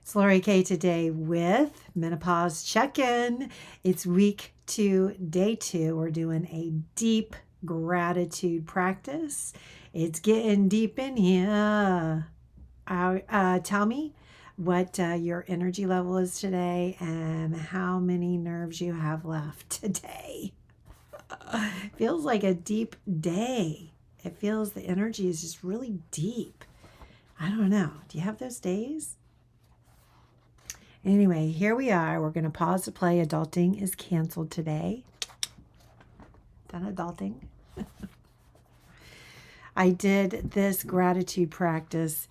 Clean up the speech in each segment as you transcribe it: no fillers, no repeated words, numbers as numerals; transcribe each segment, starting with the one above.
It's Lori K today with Menopause Check-In. It's week 2, day 2. We're doing a deep gratitude practice. It's getting deep in here. Tell me what your energy level is today and how many nerves you have left today. Feels like a deep day. It feels the energy is just really deep. I don't know. Do you have those days? Anyway, here we are. We're going to pause to play. Adulting is canceled today. Done adulting. I did this gratitude practice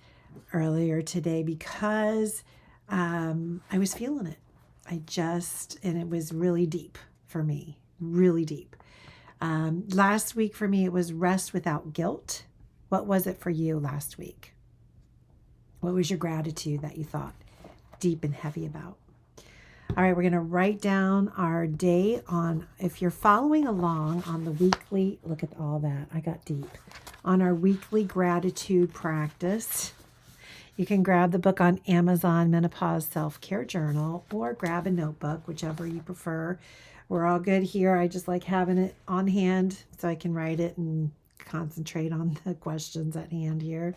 earlier today because I was feeling it. And it was really deep for me, really deep. Last week for me, it was rest without guilt. What was it for you last week? What was your gratitude that you thought deep and heavy about? All right, we're going to write down our day on, if you're following along on the weekly, look at all that, I got deep, on our weekly gratitude practice. You can grab the book on Amazon, Menopause Self-Care Journal, or grab a notebook, whichever you prefer. We're all good here. I just like having it on hand so I can write it and concentrate on the questions at hand here.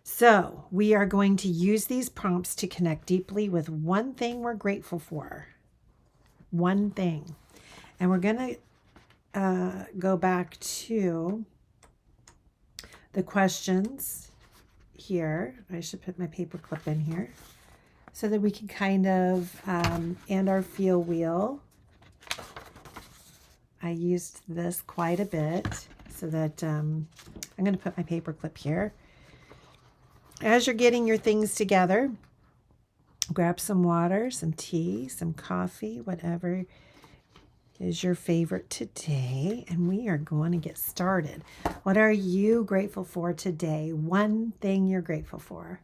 So we are going to use these prompts to connect deeply with one thing we're grateful for. One thing. And we're going to go back to the questions here. I should put my paper clip in here so that we can kind of, and our feel wheel. I used this quite a bit so that I'm going to put my paper clip here. As you're getting your things together, grab some water, some tea, some coffee, whatever is your favorite today, and we are going to get started. What are you grateful for today? One thing you're grateful for.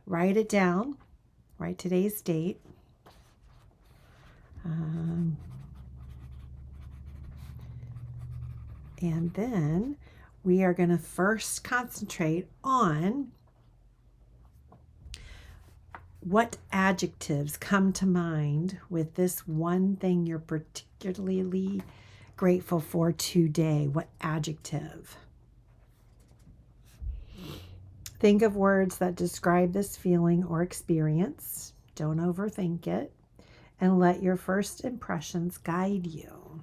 Write it down. Write today's date. And then we are going to first concentrate on what adjectives come to mind with this one thing you're particularly grateful for today. What adjective? Think of words that describe this feeling or experience. Don't overthink it, and let your first impressions guide you.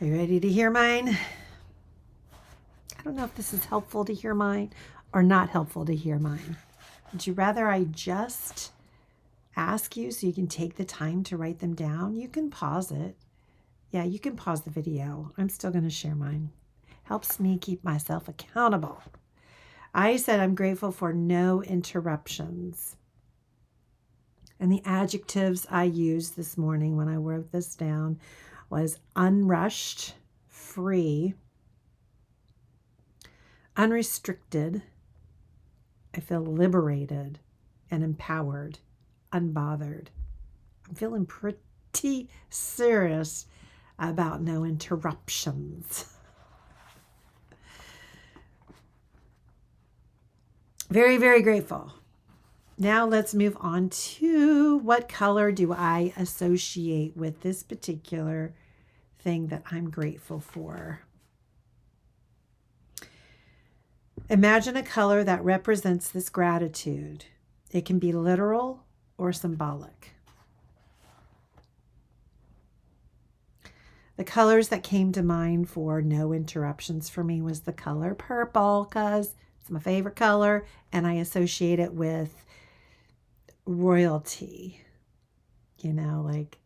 Are you ready to hear mine? I don't know if this is helpful to hear mine or not helpful to hear mine. Would you rather I just ask you so you can take the time to write them down? You can pause it. Yeah, you can pause the video. I'm still going to share mine. Helps me keep myself accountable. I said I'm grateful for no interruptions. And the adjectives I used this morning when I wrote this down was unrushed, free, unrestricted. I feel liberated and empowered, unbothered. I'm feeling pretty serious about no interruptions. Very, very grateful. Now let's move on to what color do I associate with this particular thing that I'm grateful for. Imagine a color that represents this gratitude. It can be literal or symbolic. The colors that came to mind for no interruptions for me was the color purple, because it's my favorite color and I associate it with royalty. You know, like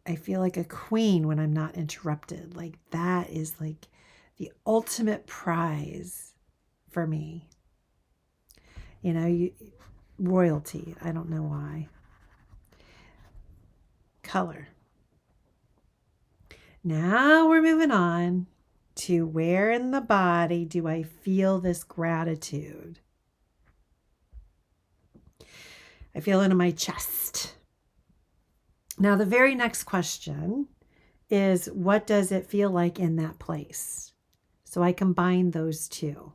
I feel like a queen when I'm not interrupted. Like that is like the ultimate prize for me. You know, royalty. I don't know why. Color. Now we're moving on to where in the body do I feel this gratitude? I feel it in my chest. Now the very next question is, what does it feel like in that place? So I combine those two.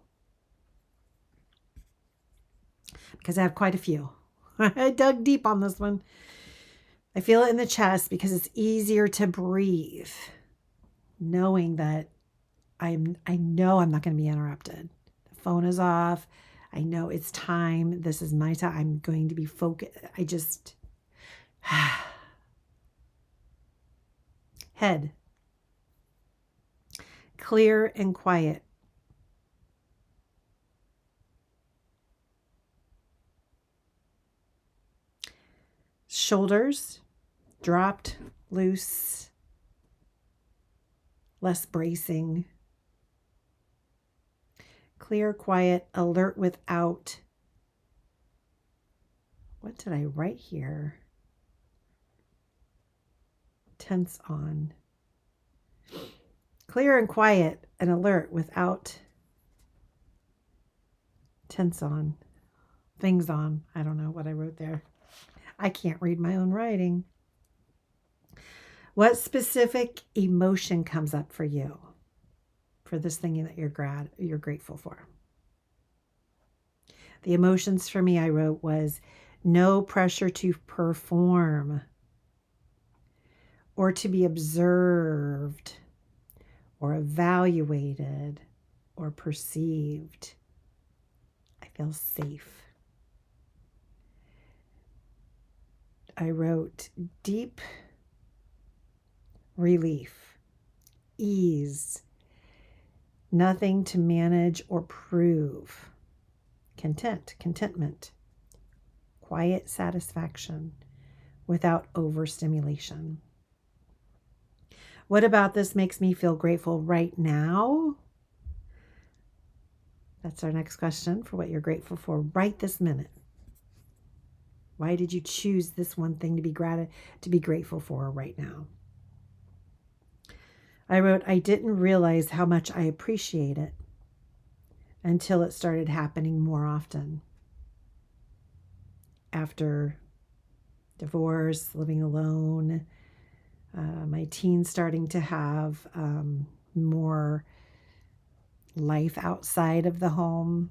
because I have quite a few. I dug deep on this one. I feel it in the chest because it's easier to breathe, knowing that I know I'm not going to be interrupted. The phone is off. I know it's time. This is my time. I'm going to be focused. I just head clear and quiet. Shoulders dropped, loose, less bracing. Clear, quiet, alert without. What did I write here? Tense on. Clear and quiet and alert without tense on. Things on. I don't know what I wrote there. I can't read my own writing. What specific emotion comes up for you for this thing that you're grateful for? The emotions for me I wrote was no pressure to perform or to be observed or evaluated or perceived. I feel safe. I wrote deep relief, ease, nothing to manage or prove, contentment, quiet satisfaction without overstimulation. What about this makes me feel grateful right now? That's our next question for what you're grateful for right this minute. Why did you choose this one thing to be grateful for right now? I wrote, I didn't realize how much I appreciate it until it started happening more often. After divorce, living alone, my teens starting to have more life outside of the home.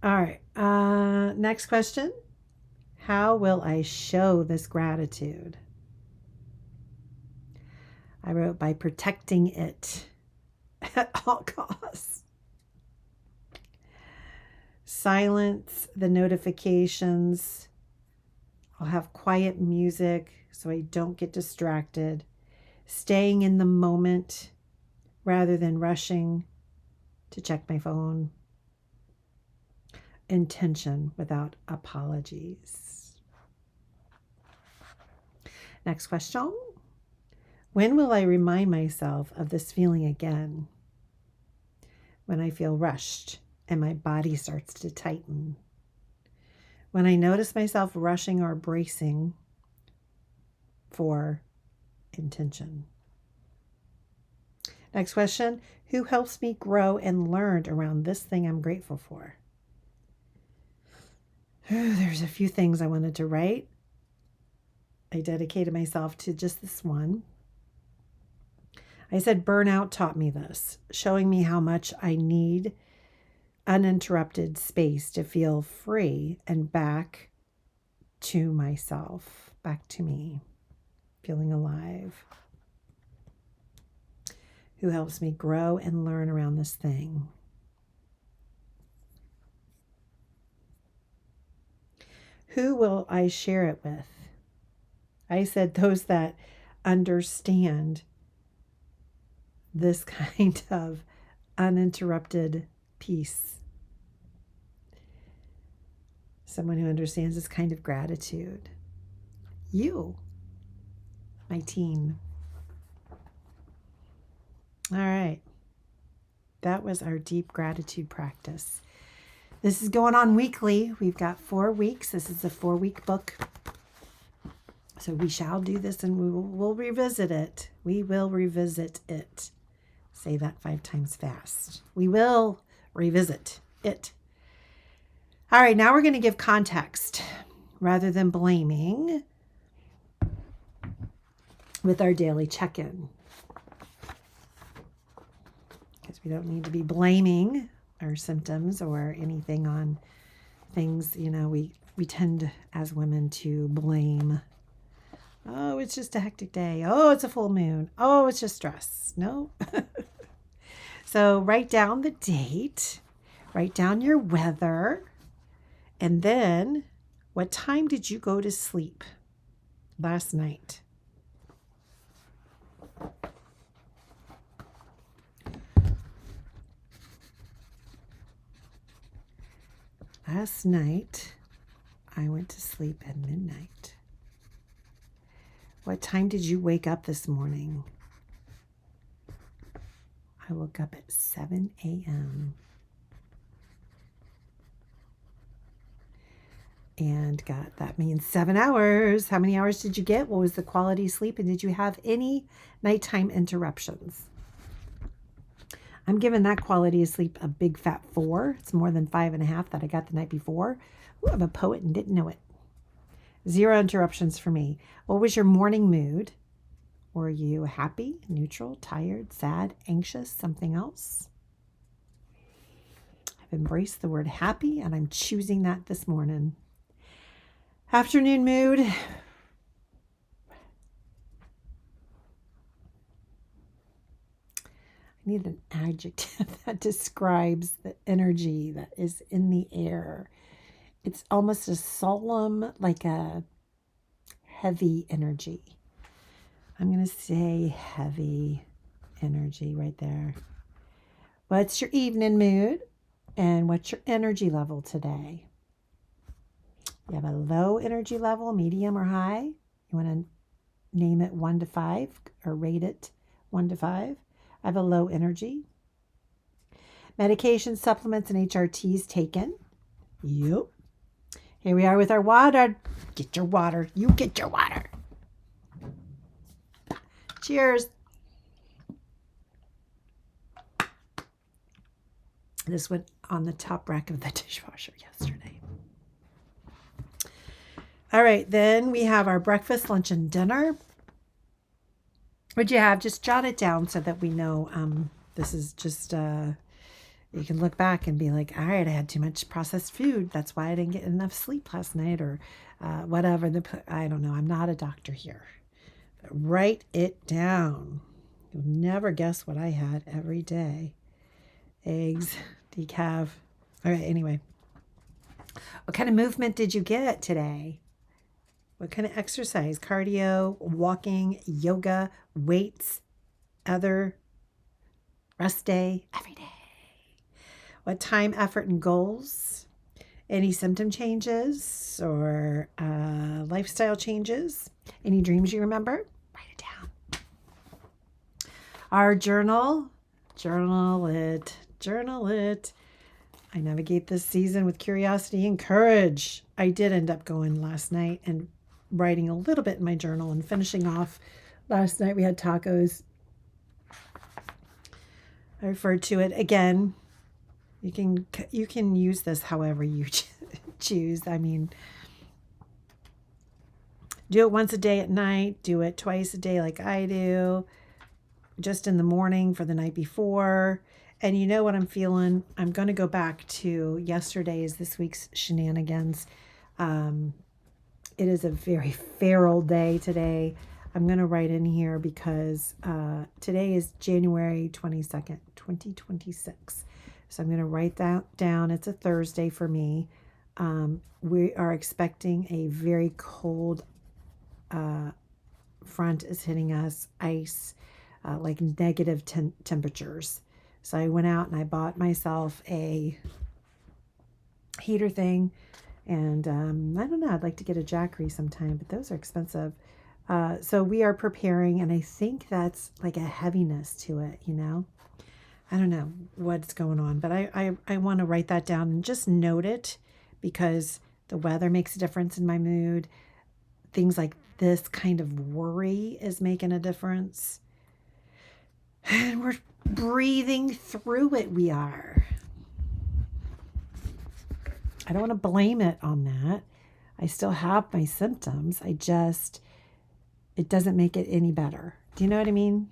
All right. Next question. How will I show this gratitude? I wrote by protecting it at all costs. Silence the notifications. I'll have quiet music so I don't get distracted. Staying in the moment rather than rushing to check my phone. Intention without apologies. Next question. When will I remind myself of this feeling again? When I feel rushed and my body starts to tighten. When I notice myself rushing or bracing for intention. Next question. Who helps me grow and learn around this thing I'm grateful for? There's a few things I wanted to write. I dedicated myself to just this one. I said burnout taught me this, showing me how much I need uninterrupted space to feel free and back to myself, back to me, feeling alive. Who helps me grow and learn around this thing? Who will I share it with? I said those that understand this kind of uninterrupted peace. Someone who understands this kind of gratitude. You, my teen. All right. That was our deep gratitude practice. This is going on weekly. We've got 4 weeks. This is a 4-week book. So we shall do this and we'll revisit it. We will revisit it. Say that 5 times fast. We will revisit it. All right, now we're going to give context rather than blaming with our daily check-in. Because So we don't need to be blaming our symptoms or anything on things, we tend as women to blame. Oh, it's just a hectic day. Oh, it's a full moon. Oh, it's just stress. No. So write down the date, write down your weather, and then what time did you go to sleep last night? Last night, I went to sleep at midnight. What time did you wake up this morning? I woke up at 7 a.m. and that means 7 hours. How many hours did you get? What was the quality of sleep? And did you have any nighttime interruptions? I'm giving that quality of sleep a big fat 4. It's more than 5.5 that I got the night before. Ooh, I'm a poet and didn't know it. 0 interruptions for me. What was your morning mood? Were you happy, neutral, tired, sad, anxious, something else? I've embraced the word happy, and I'm choosing that this morning. Afternoon mood. I need an adjective that describes the energy that is in the air. It's almost a solemn, like a heavy energy. I'm going to say heavy energy right there. What's your evening mood? And what's your energy level today? You have a low energy level, medium, or high? You want to name it 1 to 5 or rate it 1 to 5? I have a low energy. Medication, supplements, and HRTs taken. Yep. Here we are with our water. Get your water. You get your water. Cheers. This went on the top rack of the dishwasher yesterday. All right, then we have our breakfast, lunch, and dinner. What'd you have? Just jot it down so that we know this is just, you can look back and be like, all right, I had too much processed food. That's why I didn't get enough sleep last night, or whatever. I don't know. I'm not a doctor here. But write it down. You'll never guess what I had every day. Eggs, decaf. All right, anyway. What kind of movement did you get today? What kind of exercise? Cardio, walking, yoga, weights, other, rest day, every day. What time, effort, and goals? Any symptom changes or lifestyle changes? Any dreams you remember? Write it down. Our journal it. I navigate this season with curiosity and courage. I did end up going last night and writing a little bit in my journal and finishing off. Last night we had tacos. I referred to it again. You can use this however you choose. I mean, do it once a day at night. Do it twice a day like I do. Just in the morning for the night before. And you know what I'm feeling? I'm going to go back to this week's shenanigans. It is a very feral day today. I'm going to write in here because today is January 22nd, 2026. So I'm going to write that down. It's a Thursday for me. We are expecting a very cold front is hitting us, ice, like negative temperatures. So I went out and I bought myself a heater thing. And I don't know, I'd like to get a Jackery sometime, but those are expensive. So we are preparing, and I think that's like a heaviness to it, I don't know what's going on, but I want to write that down and just note it because the weather makes a difference in my mood. Things like this kind of worry is making a difference. And we're breathing through it, we are. I don't want to blame it on that. I still have my symptoms. It doesn't make it any better. Do you know what I mean?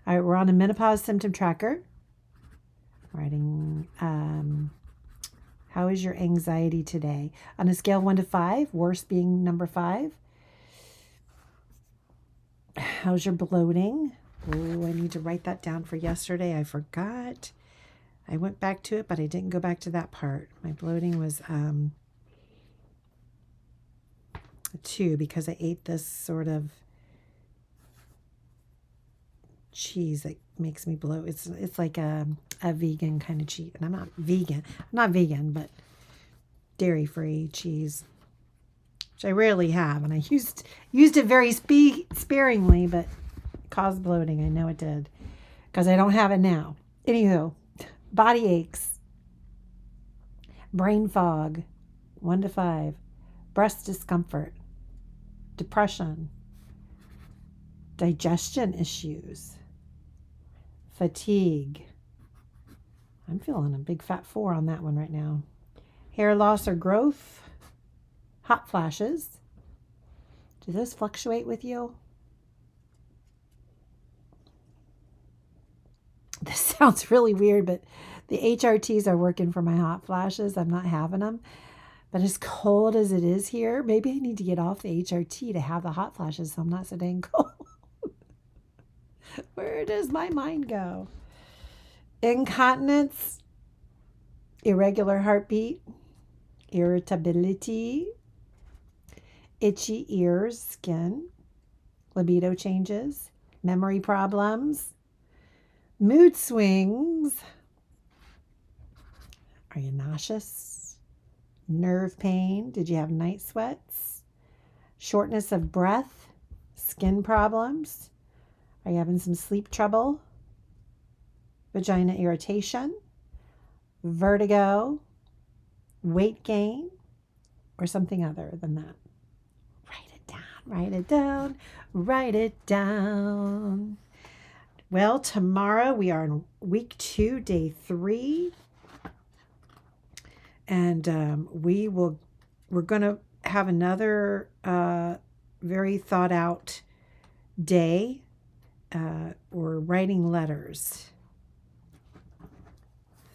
All right, we're on a menopause symptom tracker. Writing, how is your anxiety today? On a scale of 1 to 5, worst being number 5. How's your bloating? Oh, I need to write that down for yesterday. I forgot. I went back to it, but I didn't go back to that part. My bloating was a 2 because I ate this sort of cheese that makes me bloat. It's like a vegan kind of cheese, and I'm not vegan, but dairy-free cheese, which I rarely have, and I used it very sparingly, but it caused bloating. I know it did because I don't have it now. Anywho, body aches, brain fog, 1 to 5, breast discomfort, depression, digestion issues, fatigue. I'm feeling a big fat 4 on that one right now. Hair loss or growth, hot flashes. Do those fluctuate with you? This sounds really weird, but the HRTs are working for my hot flashes. I'm not having them. But as cold as it is here, maybe I need to get off the HRT to have the hot flashes so I'm not so dang cold. Where does my mind go? Incontinence, irregular heartbeat, irritability, itchy ears, skin, libido changes, memory problems, mood swings. Are you nauseous? Nerve pain? Did you have night sweats? Shortness of breath? Skin problems? Are you having some sleep trouble? Vagina irritation? Vertigo? Weight gain? Or something other than that? Write it down, write it down, write it down. Well, tomorrow we are in week 2, day 3. And we're going to have another very thought out day. We're writing letters.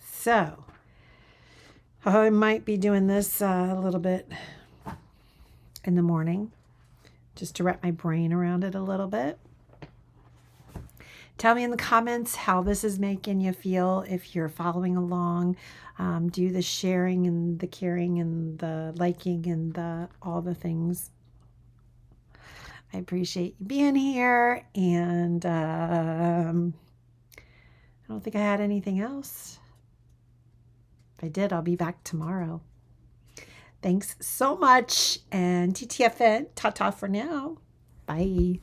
So I might be doing this a little bit in the morning just to wrap my brain around it a little bit. Tell me in the comments how this is making you feel. If you're following along, do the sharing and the caring and the liking and all the things. I appreciate you being here, and I don't think I had anything else. If I did, I'll be back tomorrow. Thanks so much, and TTFN, ta-ta for now. Bye.